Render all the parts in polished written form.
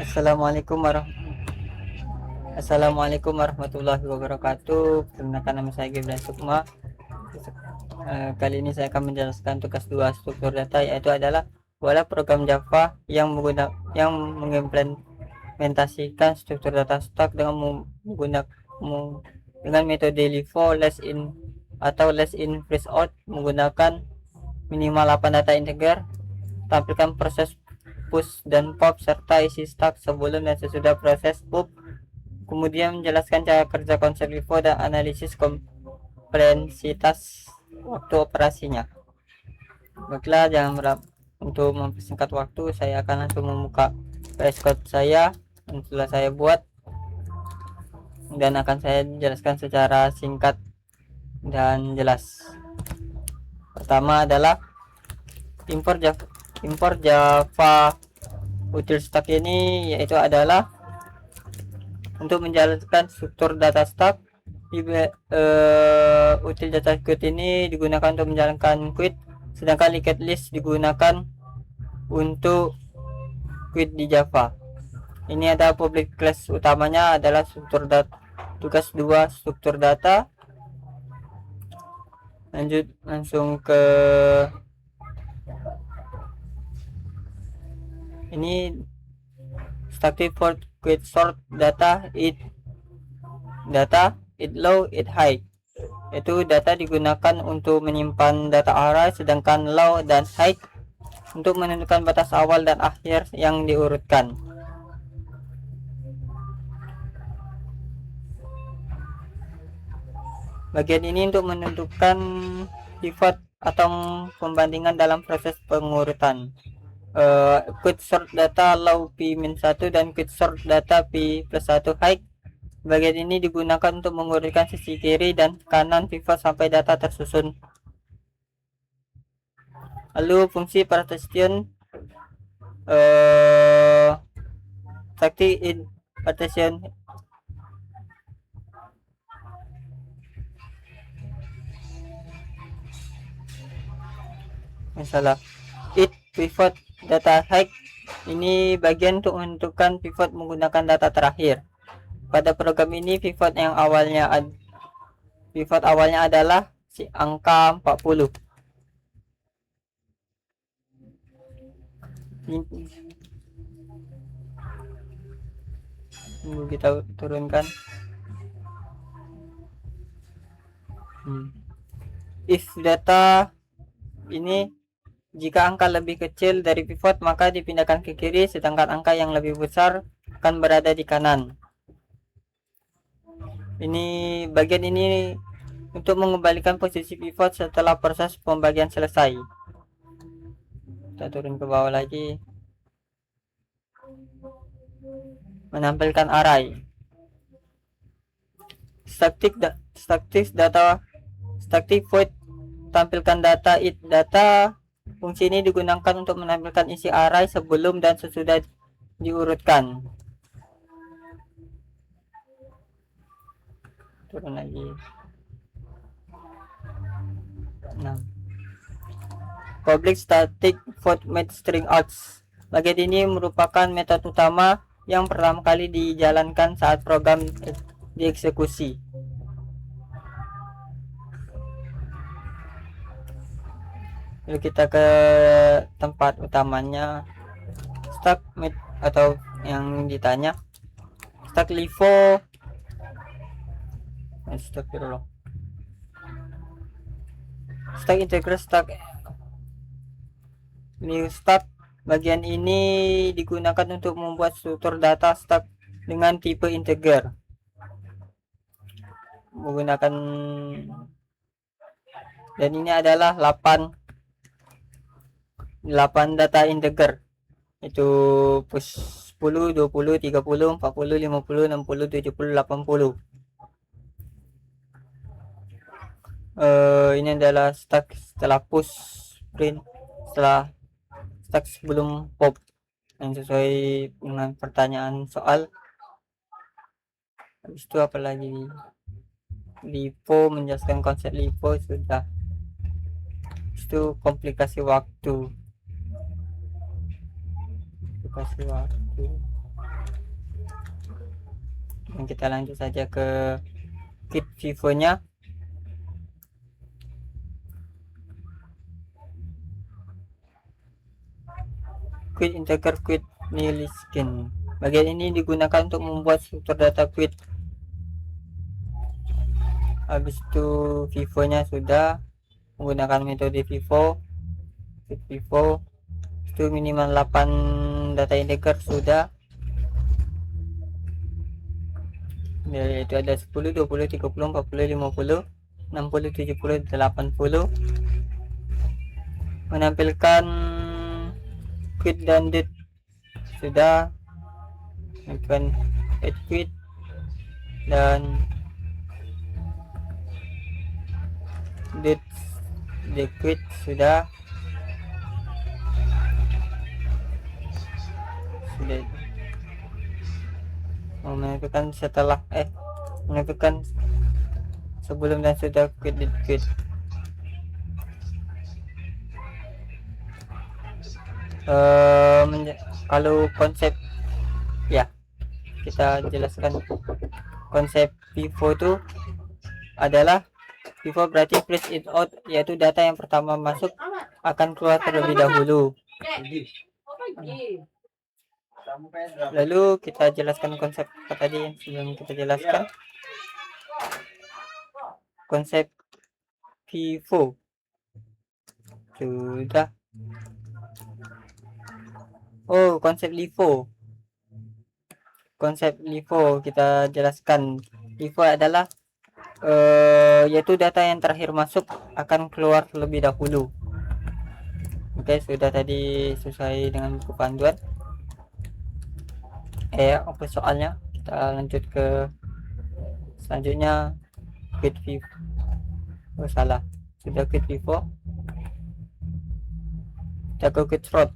Assalamualaikum warahmatullahi wabarakatuh. Perkenalkan, nama saya Gibran Sukma. Kali ini saya akan menjelaskan tugas 2 struktur data, yaitu adalah buatlah program Java yang mengimplementasikan struktur data stock dengan metode LIFO, less in atau less in first out, menggunakan minimal 8 data integer. Tampilkan proses push dan pop serta isi stack sebelum dan sesudah proses pop. Kemudian menjelaskan cara kerja konsep LIFO dan analisis kompleksitas waktu operasinya. Baiklah, untuk mempersingkat waktu, saya akan langsung membuka VS Code saya yang telah saya buat dan akan saya jelaskan secara singkat dan jelas. Pertama adalah import Java util stack ini, yaitu adalah untuk menjalankan struktur data stack. Util data queue ini digunakan untuk menjalankan queue, sedangkan linked list digunakan untuk queue di Java. Ini ada public class utamanya adalah struktur data. Tugas 2 struktur data. Lanjut langsung ke ini, stack default queue sort data it low it high, yaitu data digunakan untuk menyimpan data array, sedangkan low dan high untuk menentukan batas awal dan akhir yang diurutkan. Bagian ini untuk menentukan pivot atau pembandingan dalam proses pengurutan. Queue sort data low p-1 dan queue sort data p+1 high. Bagian ini digunakan untuk mengurutkan sisi kiri dan kanan pivot sampai data tersusun. Lalu fungsi partition, static in partition misalnya it pivot data high. Ini bagian untuk menentukan pivot menggunakan data terakhir. Pada program ini pivot awalnya adalah si angka 40. Tunggu kita turunkan. If data ini, jika angka lebih kecil dari pivot maka dipindahkan ke kiri, sedangkan angka yang lebih besar akan berada di kanan. Ini bagian ini untuk mengembalikan posisi pivot setelah proses pembagian selesai. Kita turun ke bawah lagi, menampilkan array. Static void, tampilkan data it data. Fungsi ini digunakan untuk menampilkan isi array sebelum dan sesudah diurutkan. Turun lagi. Nah, public static void method string outs. Bagian ini merupakan metode utama yang pertama kali dijalankan saat program dieksekusi. Lalu kita ke tempat utamanya, stack atau yang ditanya, stack LIFO, stack integer, stack new stack. Bagian ini digunakan untuk membuat struktur data stack dengan tipe integer menggunakan, dan ini adalah 8 data integer, itu push 10, 20, 30, 40, 50, 60, 70, 80. Ini adalah stack setelah push, print setelah stack sebelum pop, yang sesuai dengan pertanyaan soal. Habis itu apalagi LIFO, menjelaskan konsep LIFO sudah. Itu komplikasi waktu. Dan kita lanjut saja ke quit vivonya. Quit integer quit niliskin. Bagian ini digunakan untuk membuat struktur data quit. Habis itu vivonya sudah menggunakan metode vivo, quit vivo. Itu minimal 8 data integer sudah, yaitu ada 10, 20, 30, 40, 50, 60, 70, 80. Menampilkan quit dan date sudah, menampilkan add quit dan date quit sudah. Menampilkan setelah menampilkan sebelum dan sudah quit. Kalau konsep ya, kita jelaskan konsep vivo itu adalah vivo berarti first in out, yaitu data yang pertama masuk akan keluar terlebih dahulu. Lalu kita jelaskan konsep apa tadi yang sebelum kita jelaskan. Konsep vivo sudah. Konsep LIFO. Konsep LIFO kita jelaskan. LIFO adalah yaitu data yang terakhir masuk akan keluar terlebih dahulu. Oke, sudah tadi sesuai dengan buku panduan. Oke, soalnya kita lanjut ke selanjutnya. Quit vivo. Salah, sudah quit vivo. Kita ke quit sort.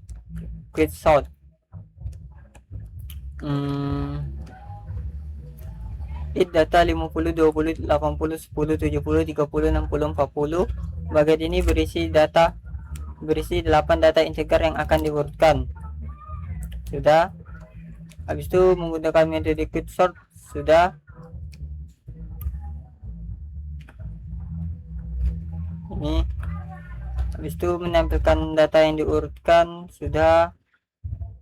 It data 50, 20, 80, 10, 70, 30, 60, 40. Bagian ini berisi 8 data integer yang akan diurutkan. Sudah. Habis itu menggunakan metode quit sort sudah. Ini. Habis itu menampilkan data yang diurutkan sudah.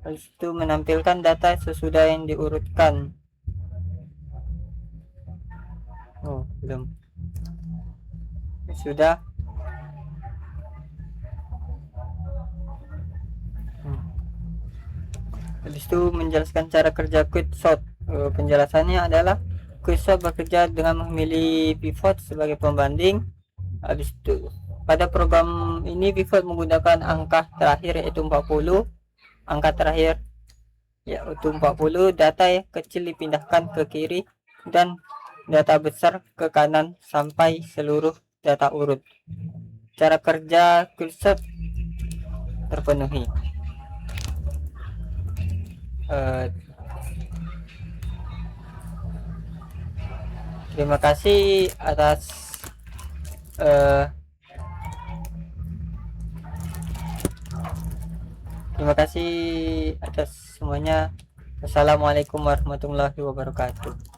Habis itu menampilkan data sesudah yang diurutkan. Belum. Sudah. Habis itu menjelaskan cara kerja quit sort. Penjelasannya adalah quit sort bekerja dengan memilih pivot sebagai pembanding. Habis itu pada program ini pivot menggunakan angka terakhir yaitu 40. Angka terakhir yaitu 40, data yang kecil dipindahkan ke kiri dan data besar ke kanan sampai seluruh data urut. Cara kerja quit sort terpenuhi. Terima kasih atas semuanya. Wassalamualaikum warahmatullahi wabarakatuh.